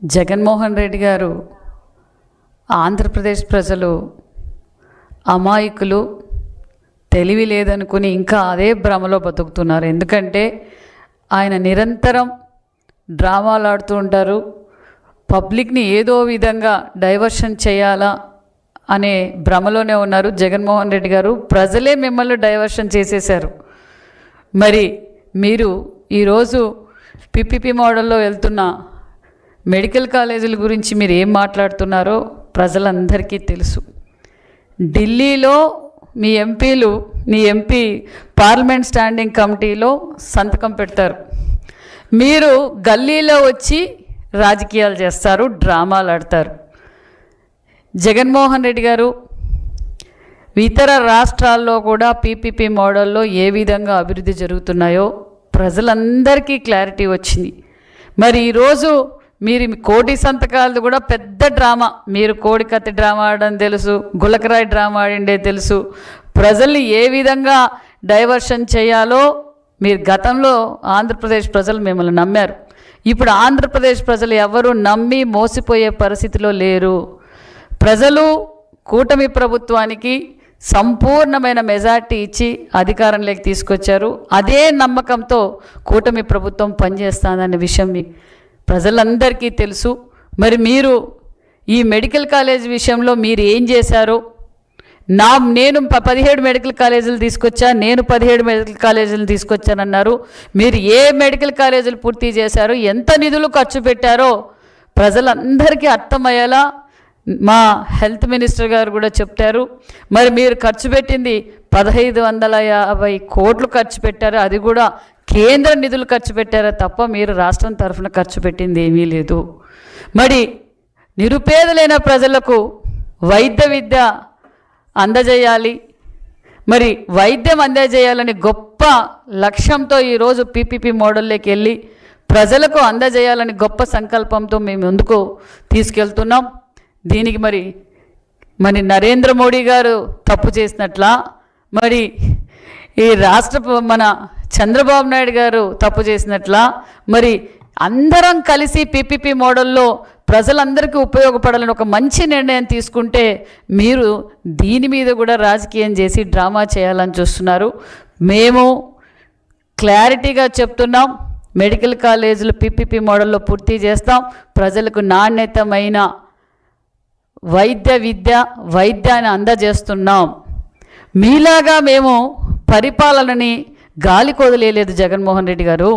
జగన్మోహన్ రెడ్డి గారు ఆంధ్రప్రదేశ్ ప్రజలు అమాయకులు, తెలివి లేదనుకుని ఇంకా అదే భ్రమలో బతుకుతున్నారు. ఎందుకంటే ఆయన నిరంతరం డ్రామాలు ఆడుతూ ఉంటారు. పబ్లిక్ని ఏదో విధంగా డైవర్షన్ చేయాలా అనే భ్రమలోనే ఉన్నారు జగన్మోహన్ రెడ్డి గారు. ప్రజలే మిమ్మల్ని డైవర్షన్ చేసేశారు. మరి మీరు ఈరోజు పిపిపి మోడల్లో వెళ్తున్న మెడికల్ కాలేజీల గురించి మీరు ఏం మాట్లాడుతున్నారో ప్రజలందరికీ తెలుసు. ఢిల్లీలో మీ ఎంపీ పార్లమెంట్ స్టాండింగ్ కమిటీలో సంతకం పెడతారు. మీరు గల్లీలో వచ్చి రాజకీయాలు చేస్తారు, డ్రామాలు ఆడతారు. జగన్మోహన్ రెడ్డి గారు ఇతర రాష్ట్రాల్లో కూడా పీపీపీ మోడల్లో ఏ విధంగా అభివృద్ధి జరుగుతున్నాయో ప్రజలందరికీ క్లారిటీ వచ్చింది. మరి ఈరోజు మీరు కోటి సంతకాలది కూడా పెద్ద డ్రామా. మీరు కోడికత్తి డ్రామా ఆడడం తెలుసు, గులకరాయి డ్రామా ఆడిండే తెలుసు. ప్రజల్ని ఏ విధంగా డైవర్షన్ చేయాలో మీరు గతంలో ఆంధ్రప్రదేశ్ ప్రజలు మిమ్మల్ని నమ్మారు. ఇప్పుడు ఆంధ్రప్రదేశ్ ప్రజలు ఎవరు నమ్మి మోసపోయే పరిస్థితిలో లేరు. ప్రజలు కూటమి ప్రభుత్వానికి సంపూర్ణమైన మెజార్టీ ఇచ్చి అధికారంలోకి తీసుకొచ్చారు. అదే నమ్మకంతో కూటమి ప్రభుత్వం పనిచేస్తుందనే విషయం ప్రజలందరికీ తెలుసు. మరి మీరు ఈ మెడికల్ కాలేజ్ విషయంలో మీరు ఏం చేశారో, నేను 17 మెడికల్ కాలేజీలు తీసుకొచ్చా, నేను 17 మెడికల్ కాలేజీలు తీసుకొచ్చానన్నారు. మీరు ఏ మెడికల్ కాలేజీలు పూర్తి చేశారో, ఎంత నిధులు ఖర్చు పెట్టారో ప్రజలందరికీ అర్థమయ్యేలా మా హెల్త్ మినిస్టర్ గారు కూడా చెప్తారు. మరి మీరు ఖర్చు పెట్టింది 1550 కోట్లు ఖర్చు పెట్టారు. అది కూడా కేంద్ర నిధులు ఖర్చు పెట్టారా తప్ప మీరు రాష్ట్రం తరఫున ఖర్చు పెట్టింది ఏమీ లేదు. మరి నిరుపేదలైన ప్రజలకు వైద్య విద్య అందజేయాలి, మరి వైద్యం అందజేయాలని గొప్ప లక్ష్యంతో ఈరోజు పీపీపీ మోడల్లోకి వెళ్ళి ప్రజలకు అందజేయాలని గొప్ప సంకల్పంతో మేము ముందుకు తీసుకెళ్తున్నాం. దీనికి మరి నరేంద్ర మోడీ గారు తప్పు చేసినట్లా, మరి ఈ మన చంద్రబాబు నాయుడు గారు తప్పు చేసినట్లా, మరి అందరం కలిసి పీపీపీ మోడల్లో ప్రజలందరికీ ఉపయోగపడాలని ఒక మంచి నిర్ణయం తీసుకుంటే మీరు దీని మీద కూడా రాజకీయం చేసి డ్రామా చేయాలని చూస్తున్నారు. మేము క్లారిటీగా చెప్తున్నాం, మెడికల్ కాలేజీలు పీపీపీ మోడల్లో పూర్తి చేస్తాం. ప్రజలకు నాణ్యతమైన వైద్యాన్ని అందజేస్తున్నాం. మీలాగా మేము పరిపాలనని గాలి కొదిలేయలేదు జగన్మోహన్ రెడ్డి గారు.